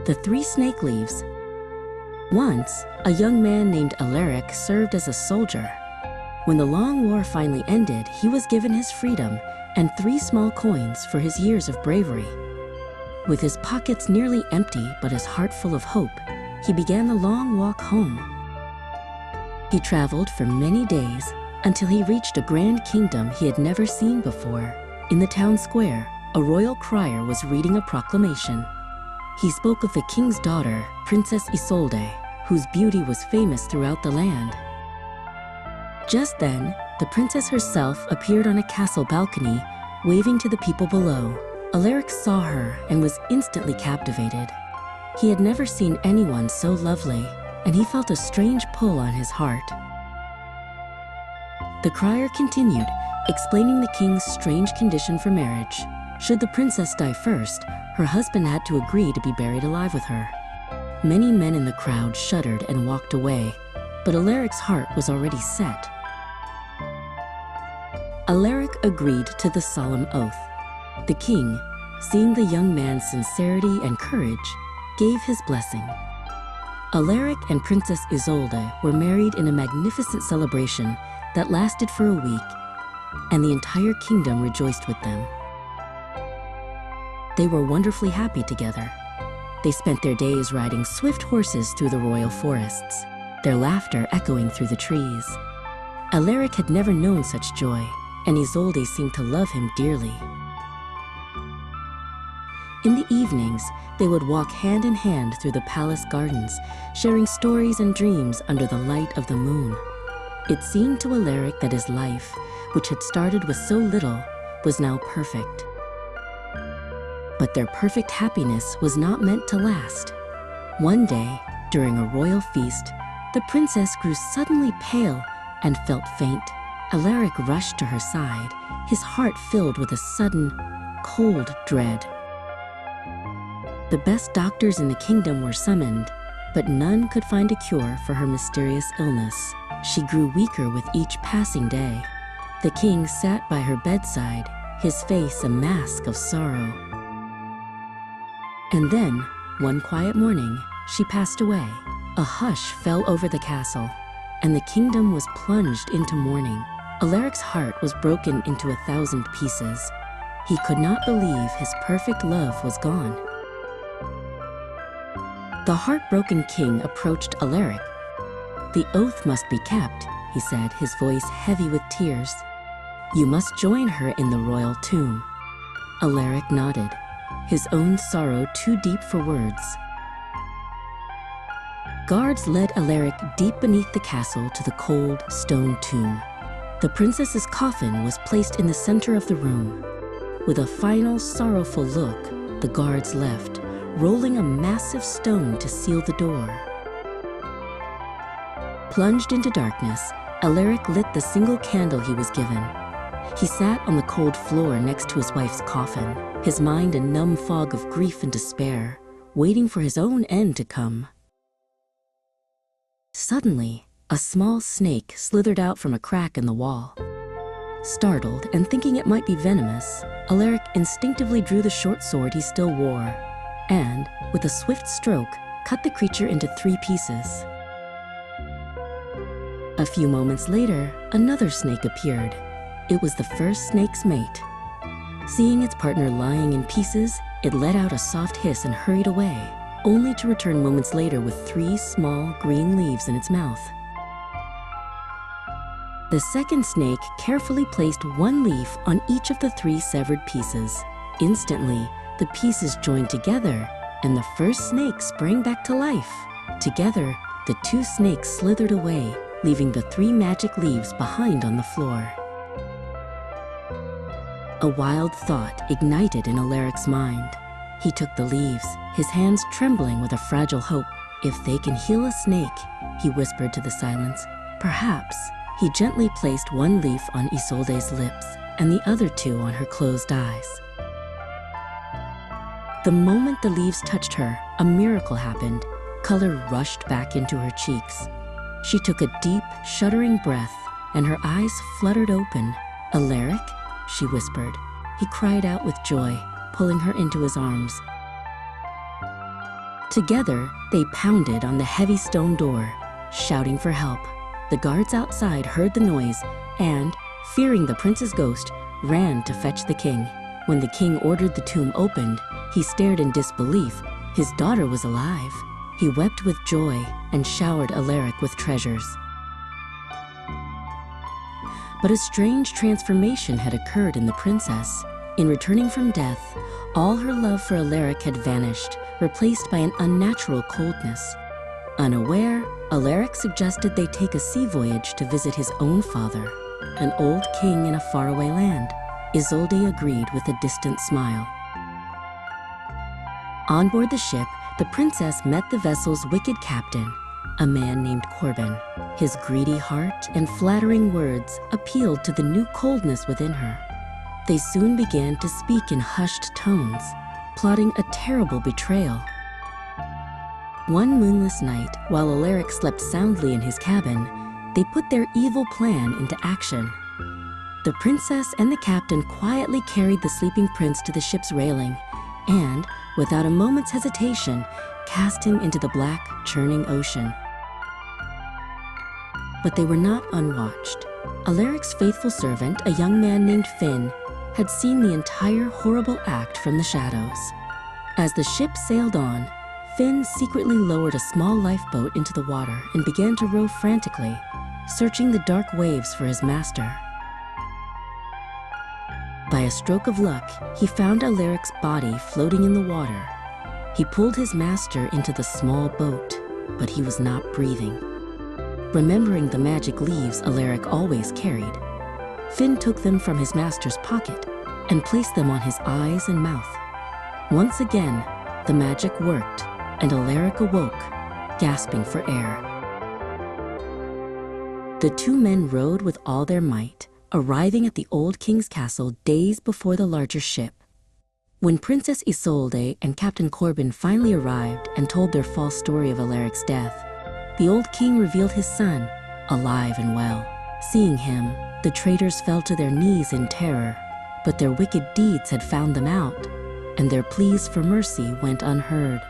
The Three Snake Leaves. Once, a young man named Alaric served as a soldier. When the long war finally ended, he was given his freedom and 3 small coins for his years of bravery. With his pockets nearly empty but his heart full of hope, he began the long walk home. He traveled for many days until he reached a grand kingdom he had never seen before. In the town square, a royal crier was reading a proclamation. He spoke of the king's daughter, Princess Isolde, whose beauty was famous throughout the land. Just then, the princess herself appeared on a castle balcony, waving to the people below. Alaric saw her and was instantly captivated. He had never seen anyone so lovely, and he felt a strange pull on his heart. The crier continued, explaining the king's strange condition for marriage. Should the princess die first, her husband had to agree to be buried alive with her. Many men in the crowd shuddered and walked away, but Alaric's heart was already set. Alaric agreed to the solemn oath. The king, seeing the young man's sincerity and courage, gave his blessing. Alaric and Princess Isolde were married in a magnificent celebration that lasted for a week, and the entire kingdom rejoiced with them. They were wonderfully happy together. They spent their days riding swift horses through the royal forests, their laughter echoing through the trees. Alaric had never known such joy, and Isolde seemed to love him dearly. In the evenings, they would walk hand in hand through the palace gardens, sharing stories and dreams under the light of the moon. It seemed to Alaric that his life, which had started with so little, was now perfect. But their perfect happiness was not meant to last. One day, during a royal feast, the princess grew suddenly pale and felt faint. Alaric rushed to her side, his heart filled with a sudden, cold dread. The best doctors in the kingdom were summoned, but none could find a cure for her mysterious illness. She grew weaker with each passing day. The king sat by her bedside, his face a mask of sorrow. And then, one quiet morning, she passed away. A hush fell over the castle, and the kingdom was plunged into mourning. Alaric's heart was broken into 1,000 pieces. He could not believe his perfect love was gone. The heartbroken king approached Alaric. "The oath must be kept," he said, his voice heavy with tears. "You must join her in the royal tomb." Alaric nodded, his own sorrow too deep for words. Guards led Alaric deep beneath the castle to the cold stone tomb. The princess's coffin was placed in the center of the room. With a final sorrowful look, the guards left, rolling a massive stone to seal the door. Plunged into darkness, Alaric lit the single candle he was given. He sat on the cold floor next to his wife's coffin, his mind a numb fog of grief and despair, waiting for his own end to come. Suddenly, a small snake slithered out from a crack in the wall. Startled and thinking it might be venomous, Alaric instinctively drew the short sword he still wore, and, with a swift stroke, cut the creature into 3 pieces. A few moments later, another snake appeared. It was the first snake's mate. Seeing its partner lying in pieces, it let out a soft hiss and hurried away, only to return moments later with 3 small green leaves in its mouth. The second snake carefully placed 1 leaf on each of the 3 severed pieces. Instantly, the pieces joined together, and the first snake sprang back to life. Together, the 2 snakes slithered away, leaving the 3 magic leaves behind on the floor. A wild thought ignited in Alaric's mind. He took the leaves, his hands trembling with a fragile hope. "If they can heal a snake," he whispered to the silence, "perhaps." He gently placed 1 leaf on Isolde's lips and the other 2 on her closed eyes. The moment the leaves touched her, a miracle happened. Color rushed back into her cheeks. She took a deep, shuddering breath, and her eyes fluttered open. "Alaric?" she whispered. He cried out with joy, pulling her into his arms. Together, they pounded on the heavy stone door, shouting for help. The guards outside heard the noise and, fearing the prince's ghost, ran to fetch the king. When the king ordered the tomb opened, he stared in disbelief. His daughter was alive. He wept with joy and showered Alaric with treasures. But a strange transformation had occurred in the princess. In returning from death, all her love for Alaric had vanished, replaced by an unnatural coldness. Unaware, Alaric suggested they take a sea voyage to visit his own father, an old king in a faraway land. Isolde agreed with a distant smile. On board the ship, the princess met the vessel's wicked captain, a man named Corbin. His greedy heart and flattering words appealed to the new coldness within her. They soon began to speak in hushed tones, plotting a terrible betrayal. One moonless night, while Alaric slept soundly in his cabin, they put their evil plan into action. The princess and the captain quietly carried the sleeping prince to the ship's railing and, without a moment's hesitation, cast him into the black, churning ocean. But they were not unwatched. Alaric's faithful servant, a young man named Finn, had seen the entire horrible act from the shadows. As the ship sailed on, Finn secretly lowered a small lifeboat into the water and began to row frantically, searching the dark waves for his master. By a stroke of luck, he found Alaric's body floating in the water. He pulled his master into the small boat, but he was not breathing. Remembering the magic leaves Alaric always carried, Finn took them from his master's pocket and placed them on his eyes and mouth. Once again, the magic worked, and Alaric awoke, gasping for air. The two men rowed with all their might, arriving at the old king's castle days before the larger ship. When Princess Isolde and Captain Corbin finally arrived and told their false story of Alaric's death, the old king revealed his son, alive and well. Seeing him, the traitors fell to their knees in terror, but their wicked deeds had found them out, and their pleas for mercy went unheard.